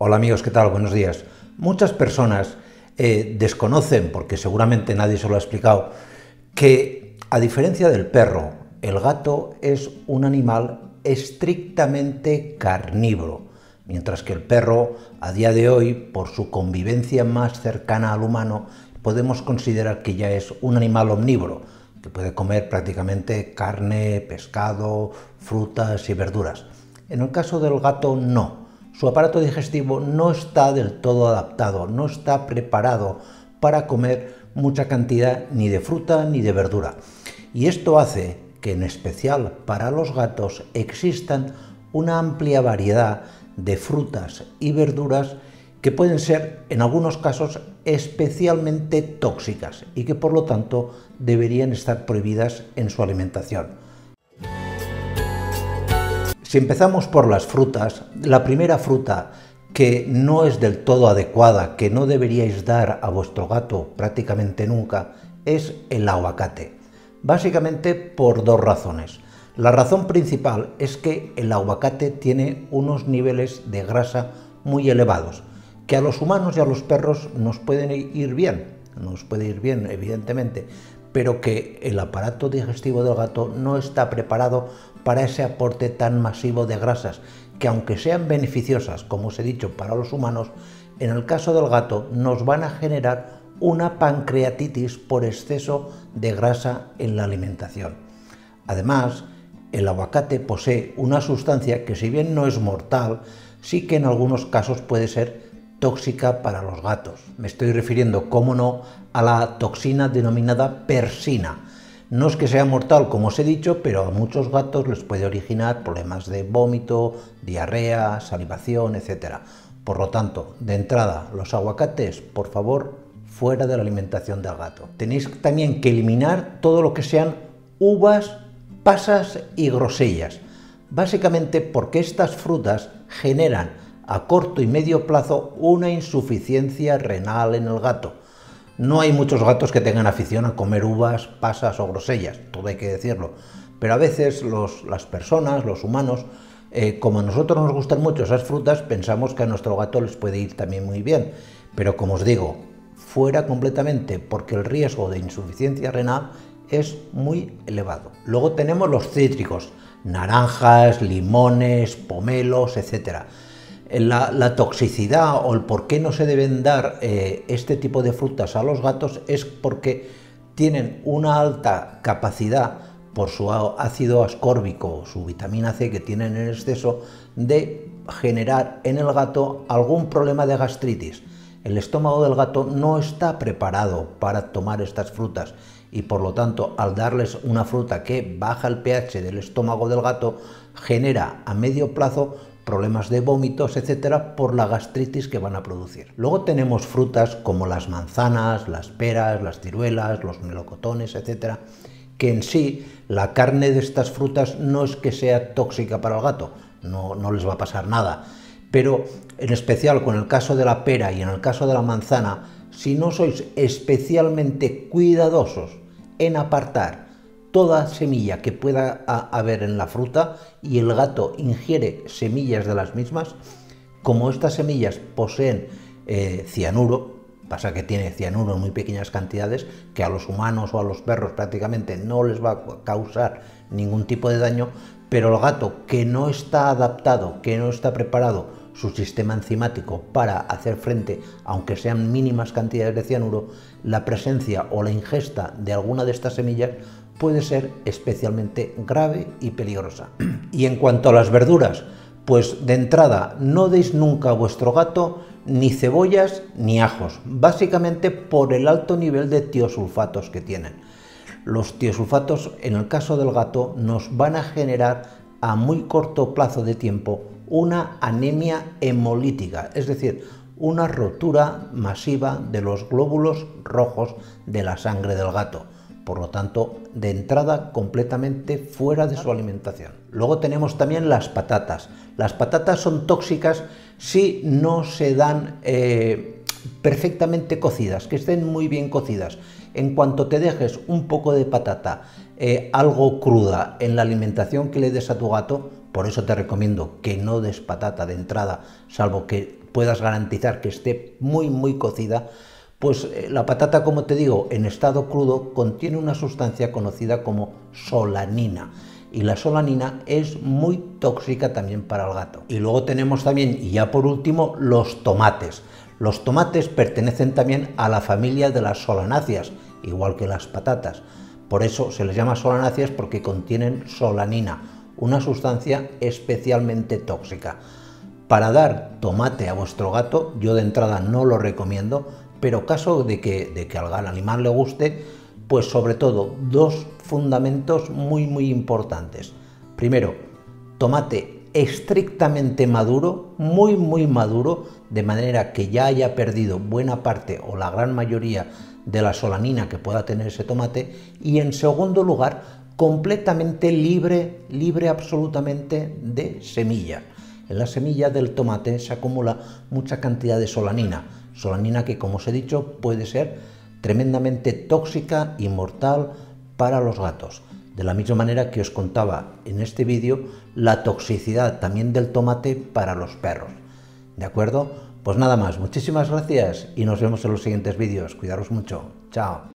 Hola amigos, ¿qué tal? Buenos días. Muchas personas desconocen, porque seguramente nadie se lo ha explicado, que a diferencia del perro, el gato es un animal estrictamente carnívoro, mientras que el perro, a día de hoy, por su convivencia más cercana al humano, podemos considerar que ya es un animal omnívoro, que puede comer prácticamente carne, pescado, frutas y verduras. En el caso del gato, no. Su aparato digestivo no está del todo adaptado, no está preparado para comer mucha cantidad ni de fruta ni de verdura. Y esto hace que, en especial para los gatos, existan una amplia variedad de frutas y verduras que pueden ser, en algunos casos, especialmente tóxicas y que, por lo tanto, deberían estar prohibidas en su alimentación. Si empezamos por las frutas, la primera fruta que no es del todo adecuada, que no deberíais dar a vuestro gato prácticamente nunca, es el aguacate. Básicamente por dos razones. La razón principal es que el aguacate tiene unos niveles de grasa muy elevados, que a los humanos y a los perros nos pueden ir bien, evidentemente, pero que el aparato digestivo del gato no está preparado para ese aporte tan masivo de grasas, que aunque sean beneficiosas, como os he dicho, para los humanos, en el caso del gato nos van a generar una pancreatitis por exceso de grasa en la alimentación. Además, el aguacate posee una sustancia que, si bien no es mortal, sí que en algunos casos puede ser tóxica para los gatos. Me estoy refiriendo, cómo no, a la toxina denominada persina. No es que sea mortal, como os he dicho, pero a muchos gatos les puede originar problemas de vómito, diarrea, salivación, etc. Por lo tanto, de entrada, los aguacates, por favor, fuera de la alimentación del gato. Tenéis también que eliminar todo lo que sean uvas, pasas y grosellas, básicamente porque estas frutas generan a corto y medio plazo una insuficiencia renal en el gato. No hay muchos gatos que tengan afición a comer uvas, pasas o grosellas, todo hay que decirlo, pero a veces las personas, los humanos, como a nosotros nos gustan mucho esas frutas, pensamos que a nuestro gato les puede ir también muy bien, pero como os digo, fuera completamente, porque el riesgo de insuficiencia renal es muy elevado. Luego tenemos los cítricos, naranjas, limones, pomelos, etc. La toxicidad o el por qué no se deben dar este tipo de frutas a los gatos es porque tienen una alta capacidad, por su ácido ascórbico, su vitamina C que tienen en exceso, de generar en el gato algún problema de gastritis. El estómago del gato no está preparado para tomar estas frutas y, por lo tanto, al darles una fruta que baja el pH del estómago del gato, genera a medio plazo problemas de vómitos, etcétera, por la gastritis que van a producir. Luego tenemos frutas como las manzanas, las peras, las ciruelas, los melocotones, etcétera, que en sí la carne de estas frutas no es que sea tóxica para el gato, no les va a pasar nada, pero en especial con el caso de la pera y en el caso de la manzana, si no sois especialmente cuidadosos en apartar toda semilla que pueda haber en la fruta y el gato ingiere semillas de las mismas, como estas semillas poseen cianuro, pasa que tiene cianuro en muy pequeñas cantidades, que a los humanos o a los perros prácticamente no les va a causar ningún tipo de daño, pero el gato que no está adaptado, que no está preparado su sistema enzimático para hacer frente, aunque sean mínimas cantidades de cianuro, la presencia o la ingesta de alguna de estas semillas puede ser especialmente grave y peligrosa. Y en cuanto a las verduras, pues de entrada no deis nunca a vuestro gato ni cebollas ni ajos, básicamente por el alto nivel de tiosulfatos que tienen. Los tiosulfatos, en el caso del gato, nos van a generar a muy corto plazo de tiempo una anemia hemolítica, es decir, una rotura masiva de los glóbulos rojos de la sangre del gato. Por lo tanto, de entrada, completamente fuera de su alimentación. Luego tenemos también las patatas. Las patatas son tóxicas si no se dan perfectamente cocidas, que estén muy bien cocidas. En cuanto te dejes un poco de patata algo cruda en la alimentación que le des a tu gato, por eso te recomiendo que no des patata de entrada, salvo que puedas garantizar que esté muy cocida, pues la patata, como te digo, en estado crudo contiene una sustancia conocida como solanina. Y la solanina es muy tóxica también para el gato. Y luego tenemos también, y ya por último, los tomates. Los tomates pertenecen también a la familia de las solanáceas, igual que las patatas. Por eso se les llama solanáceas, porque contienen solanina, una sustancia especialmente tóxica. Para dar tomate a vuestro gato, yo de entrada no lo recomiendo, pero caso de que al animal le guste, pues sobre todo dos fundamentos muy importantes. Primero, tomate estrictamente maduro, muy maduro, de manera que ya haya perdido buena parte o la gran mayoría de la solanina que pueda tener ese tomate. Y en segundo lugar, completamente libre absolutamente de semillas. En la semilla del tomate se acumula mucha cantidad de solanina, solanina que, como os he dicho, puede ser tremendamente tóxica y mortal para los gatos. De la misma manera que os contaba en este vídeo, la toxicidad también del tomate para los perros. ¿De acuerdo? Pues nada más, muchísimas gracias y nos vemos en los siguientes vídeos. Cuidaros mucho. Chao.